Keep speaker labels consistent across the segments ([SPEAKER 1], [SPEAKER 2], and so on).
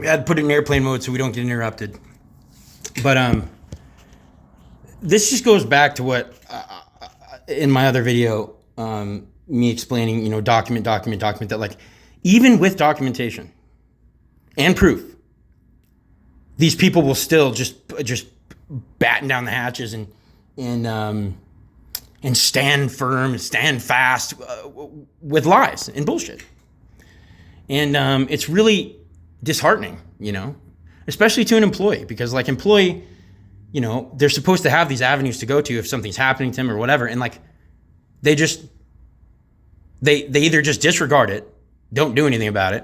[SPEAKER 1] I had to put it in airplane mode so we don't get interrupted. But this just goes back to what in my other video, me explaining, document that, like, even with documentation and proof, these people will still just batten down the hatches and stand firm and stand fast with lies and bullshit. And it's really disheartening, especially to an employee, because like employee, they're supposed to have these avenues to go to if something's happening to them or whatever. And like, they either just disregard it, don't do anything about it.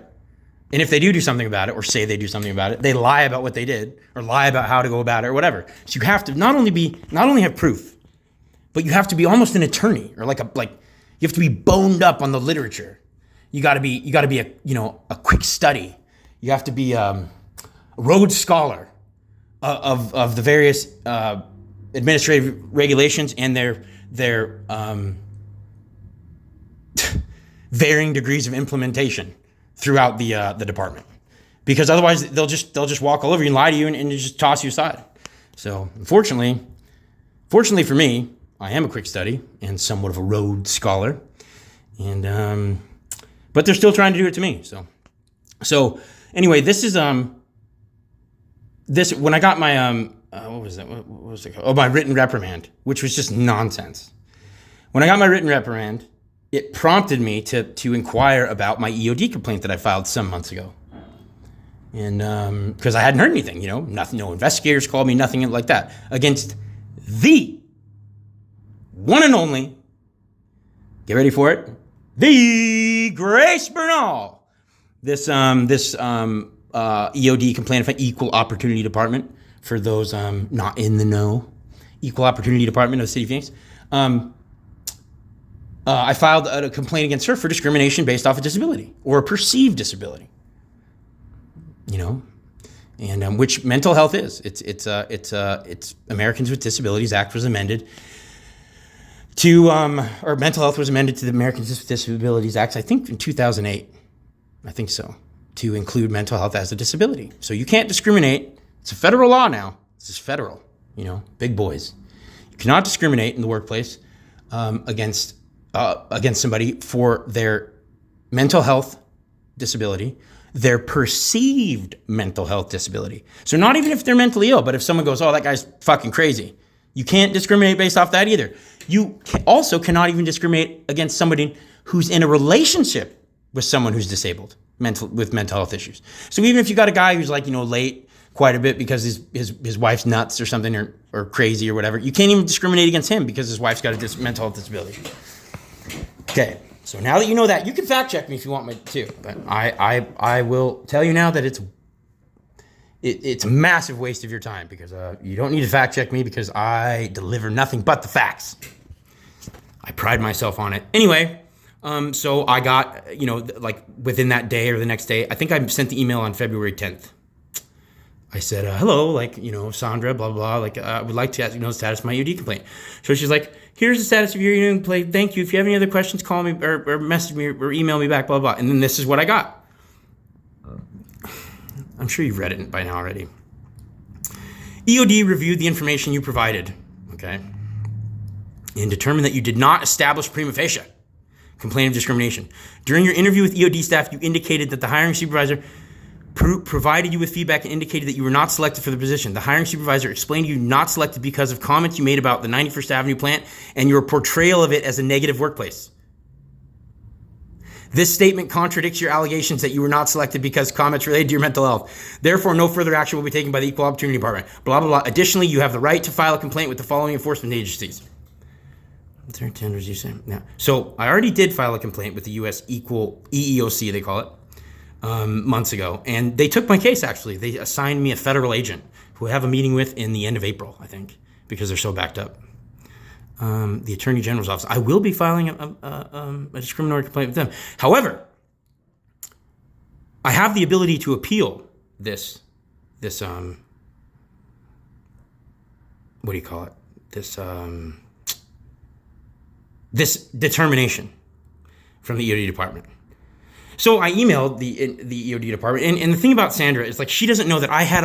[SPEAKER 1] And if they do something about it or say they do something about it, they lie about what they did or lie about how to go about it or whatever. So you have to not only have proof, but you have to be almost an attorney, or you have to be boned up on the literature. You got to be a quick study. You have to be a Rhodes Scholar of the various administrative regulations and their varying degrees of implementation throughout the department, because otherwise they'll just walk all over you and lie to you and just toss you aside. So fortunately for me, I am a quick study and somewhat of a Rhodes Scholar, and but they're still trying to do it to me. So anyway, this is this when I got my what was it called? Oh, my written reprimand, which was just nonsense. When I got my written reprimand, it prompted me to inquire about my EOD complaint that I filed some months ago. And because I hadn't heard anything, nothing, no investigators called me, nothing like that, against the one and only, get ready for it, the Grace Bernal. This EOD complaint from Equal Opportunity Department, for those not in the know, Equal Opportunity Department of the City of Phoenix. I filed a complaint against her for discrimination based off of disability or a perceived disability. And which mental health is. It's Americans with Disabilities Act was amended to, or mental health was amended to the Americans with Disabilities Act, I think in 2008. I think so, to include mental health as a disability. So you can't discriminate. It's a federal law now. This is federal, big boys. You cannot discriminate in the workplace against somebody for their mental health disability, their perceived mental health disability. So not even if they're mentally ill, but if someone goes, oh, that guy's fucking crazy, you can't discriminate based off that either. You also cannot even discriminate against somebody who's in a relationship with someone who's disabled, with mental health issues. So even if you got a guy who's late quite a bit because his wife's nuts or something, or crazy or whatever, you can't even discriminate against him because his wife's got a mental health disability. Okay, so now that you know that, you can fact check me if you want me to, but I will tell you now that it's a massive waste of your time, because you don't need to fact check me, because I deliver nothing but the facts. I pride myself on it. Anyway, so I got, within that day or the next day, I think I sent the email on February 10th. I said, hello, Sandra, blah, blah, blah, I would like to ask, the status of my EOD complaint. So she's like, here's the status of your EOD complaint. Thank you. If you have any other questions, call me or message me or email me back, blah, blah. And then this is what I got. I'm sure you've read it by now already. EOD reviewed the information you provided, okay, and determined that you did not establish prima facie complaint of discrimination. During your interview with EOD staff, you indicated that the hiring supervisor provided you with feedback and indicated that you were not selected for the position. The hiring supervisor explained you not selected because of comments you made about the 91st Avenue plant and your portrayal of it as a negative workplace. This statement contradicts your allegations that you were not selected because comments related to your mental health. Therefore, no further action will be taken by the Equal Opportunity Department. Blah, blah, blah. Additionally, you have the right to file a complaint with the following enforcement agencies. So I already did file a complaint with the U.S. EEOC, they call it, months ago. And they took my case, actually. They assigned me a federal agent who I have a meeting with in the end of April, I think, because they're so backed up. The Attorney General's office. I will be filing a discriminatory complaint with them. However, I have the ability to appeal this what do you call it? This determination from the EOD department. So I emailed the EOD department, and the thing about Sandra is like she doesn't know that I had